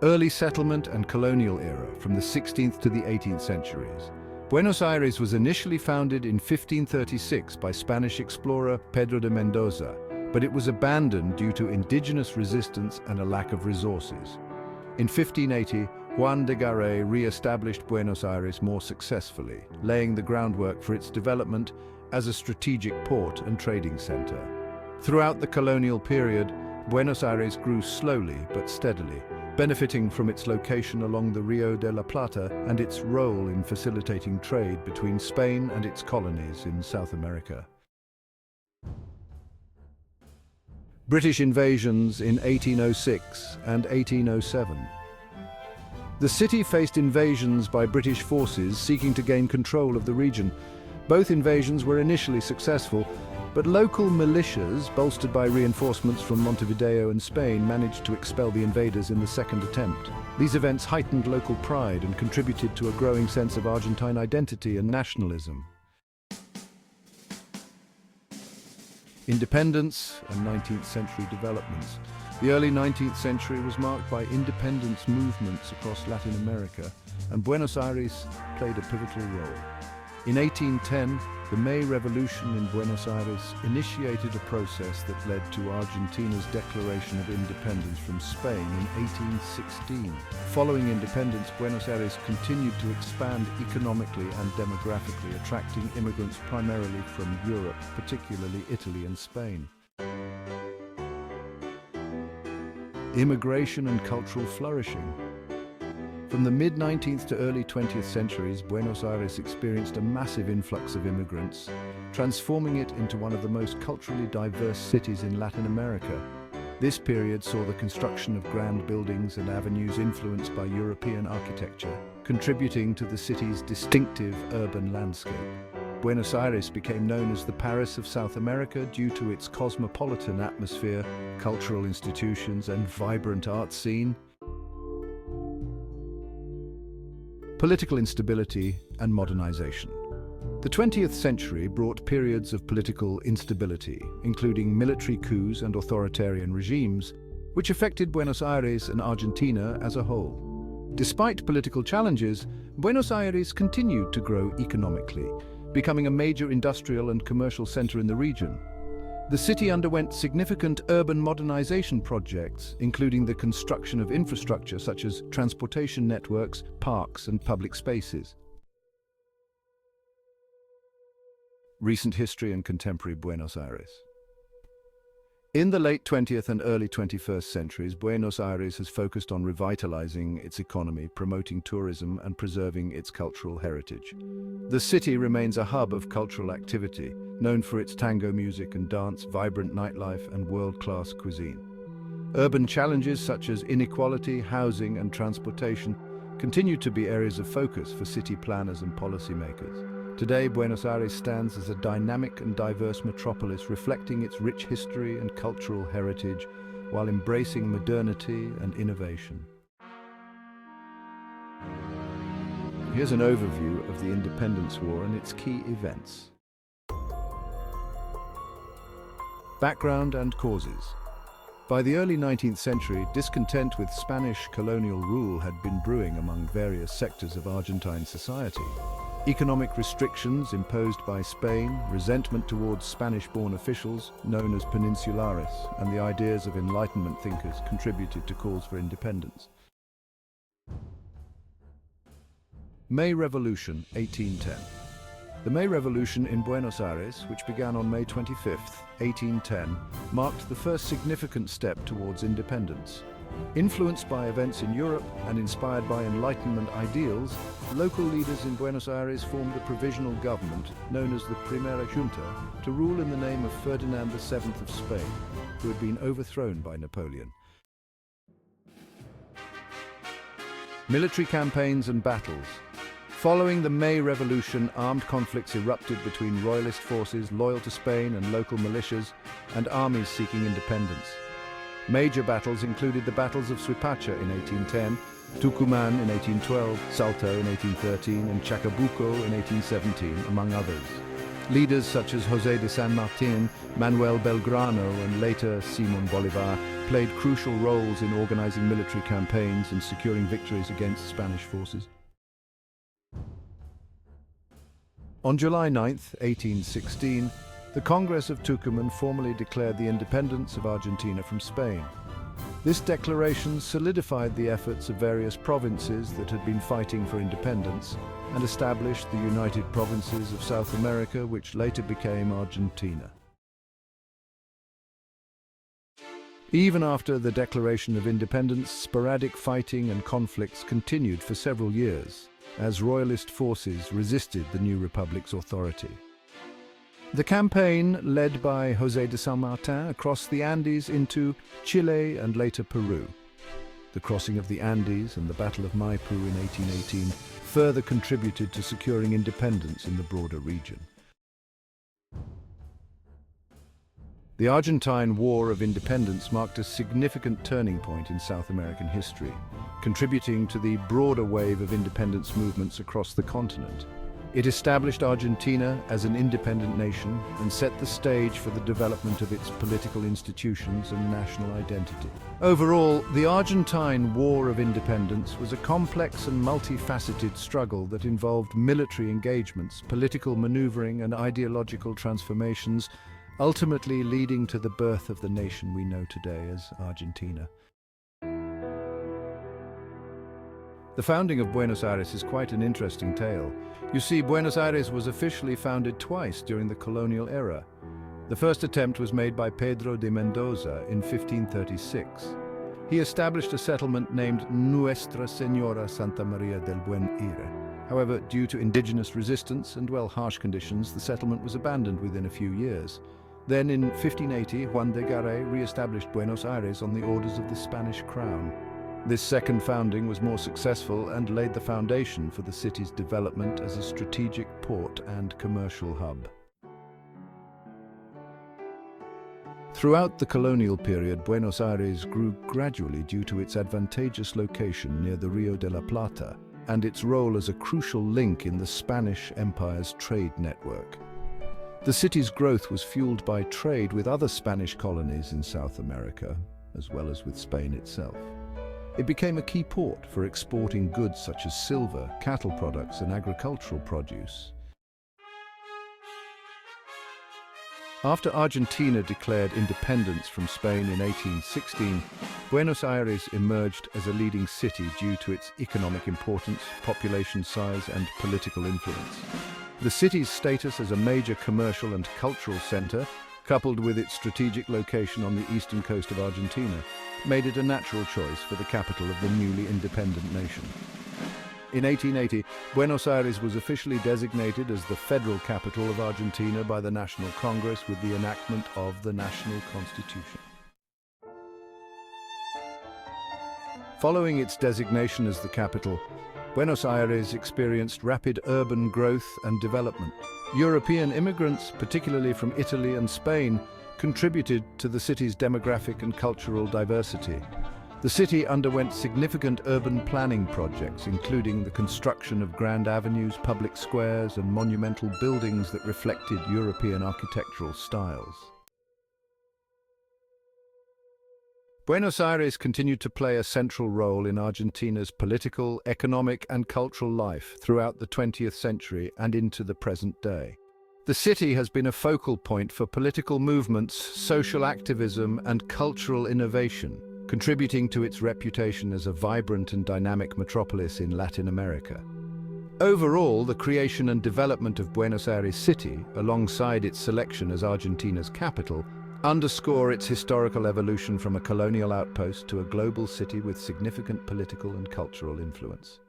Early settlement and colonial era from the 16th to the 18th centuries. Buenos Aires was initially founded in 1536 by Spanish explorer Pedro de Mendoza, but it was abandoned due to indigenous resistance and a lack of resources. In 1580, Juan de Garay re-established Buenos Aires more successfully, laying the groundwork for its development as a strategic port and trading center. Throughout the colonial period, Buenos Aires grew slowly but steadily, benefiting from its location along the Rio de la Plata and its role in facilitating trade between Spain and its colonies in South America. British invasions in 1806 and 1807. The city faced invasions by British forces seeking to gain control of the region. Both invasions were initially successful, but local militias, bolstered by reinforcements from Montevideo and Spain, managed to expel the invaders in the second attempt. These events heightened local pride and contributed to a growing sense of Argentine identity and nationalism. Independence and 19th century developments. The early 19th century was marked by independence movements across Latin America, and Buenos Aires played a pivotal role. In 1810, the May Revolution in Buenos Aires initiated a process that led to Argentina's declaration of independence from Spain in 1816. Following independence, Buenos Aires continued to expand economically and demographically, attracting immigrants primarily from Europe, particularly Italy and Spain. Immigration and cultural flourishing. From the mid-19th to early 20th centuries, Buenos Aires experienced a massive influx of immigrants, transforming it into one of the most culturally diverse cities in Latin America. This period saw the construction of grand buildings and avenues influenced by European architecture, contributing to the city's distinctive urban landscape. Buenos Aires became known as the Paris of South America due to its cosmopolitan atmosphere, cultural institutions, and vibrant art scene. Political instability and modernization. The 20th century brought periods of political instability, including military coups and authoritarian regimes, which affected Buenos Aires and Argentina as a whole. Despite political challenges, Buenos Aires continued to grow economically, becoming a major industrial and commercial center in the region. The city underwent significant urban modernization projects, including the construction of infrastructure such as transportation networks, parks, and public spaces. Recent history and contemporary Buenos Aires. In the late 20th and early 21st centuries, Buenos Aires has focused on revitalizing its economy, promoting tourism, and preserving its cultural heritage. The city remains a hub of cultural activity, known for its tango music and dance, vibrant nightlife, and world-class cuisine. Urban challenges such as inequality, housing, and transportation continue to be areas of focus for city planners and policymakers. Today, Buenos Aires stands as a dynamic and diverse metropolis, reflecting its rich history and cultural heritage while embracing modernity and innovation. Here's an overview of the Independence War and its key events. Background and causes. By the early 19th century, discontent with Spanish colonial rule had been brewing among various sectors of Argentine society. Economic restrictions imposed by Spain, resentment towards Spanish-born officials, known as peninsulares, and the ideas of Enlightenment thinkers contributed to calls for independence. May Revolution, 1810. The May Revolution in Buenos Aires, which began on May 25, 1810, marked the first significant step towards independence. Influenced by events in Europe and inspired by Enlightenment ideals, local leaders in Buenos Aires formed a provisional government, known as the Primera Junta, to rule in the name of Ferdinand VII of Spain, who had been overthrown by Napoleon. Military campaigns and battles. Following the May Revolution, armed conflicts erupted between royalist forces loyal to Spain and local militias, and armies seeking independence. Major battles included the battles of Suipacha in 1810, Tucumán in 1812, Salto in 1813, and Chacabuco in 1817, among others. Leaders such as José de San Martín, Manuel Belgrano, and later Simón Bolívar played crucial roles in organizing military campaigns and securing victories against Spanish forces. On July 9, 1816, the Congress of Tucumán formally declared the independence of Argentina from Spain. This declaration solidified the efforts of various provinces that had been fighting for independence and established the United Provinces of South America, which later became Argentina. Even after the declaration of independence, sporadic fighting and conflicts continued for several years, as royalist forces resisted the new republic's authority. The campaign, led by José de San Martín across the Andes into Chile and later Peru. The crossing of the Andes and the Battle of Maipú in 1818 further contributed to securing independence in the broader region. The Argentine War of Independence marked a significant turning point in South American history, contributing to the broader wave of independence movements across the continent. It established Argentina as an independent nation and set the stage for the development of its political institutions and national identity. Overall, the Argentine War of Independence was a complex and multifaceted struggle that involved military engagements, political maneuvering, and ideological transformations, ultimately leading to the birth of the nation we know today as Argentina. The founding of Buenos Aires is quite an interesting tale. You see, Buenos Aires was officially founded twice during the colonial era. The first attempt was made by Pedro de Mendoza in 1536. He established a settlement named Nuestra Señora Santa María del Buen Aire. However, due to indigenous resistance and, well, harsh conditions, the settlement was abandoned within a few years. Then in 1580, Juan de Garay re-established Buenos Aires on the orders of the Spanish crown. This second founding was more successful and laid the foundation for the city's development as a strategic port and commercial hub. Throughout the colonial period, Buenos Aires grew gradually due to its advantageous location near the Rio de la Plata and its role as a crucial link in the Spanish Empire's trade network. The city's growth was fueled by trade with other Spanish colonies in South America, as well as with Spain itself. It became a key port for exporting goods such as silver, cattle products, and agricultural produce. After Argentina declared independence from Spain in 1816, Buenos Aires emerged as a leading city due to its economic importance, population size, and political influence. The city's status as a major commercial and cultural center, coupled with its strategic location on the eastern coast of Argentina, made it a natural choice for the capital of the newly independent nation. In 1880, Buenos Aires was officially designated as the federal capital of Argentina by the National Congress with the enactment of the National Constitution. Following its designation as the capital, Buenos Aires experienced rapid urban growth and development. European immigrants, particularly from Italy and Spain, contributed to the city's demographic and cultural diversity. The city underwent significant urban planning projects, including the construction of grand avenues, public squares, and monumental buildings that reflected European architectural styles. Buenos Aires continued to play a central role in Argentina's political, economic, and cultural life throughout the 20th century and into the present day. The city has been a focal point for political movements, social activism, and cultural innovation, contributing to its reputation as a vibrant and dynamic metropolis in Latin America. Overall, the creation and development of Buenos Aires City, alongside its selection as Argentina's capital, underscore its historical evolution from a colonial outpost to a global city with significant political and cultural influence.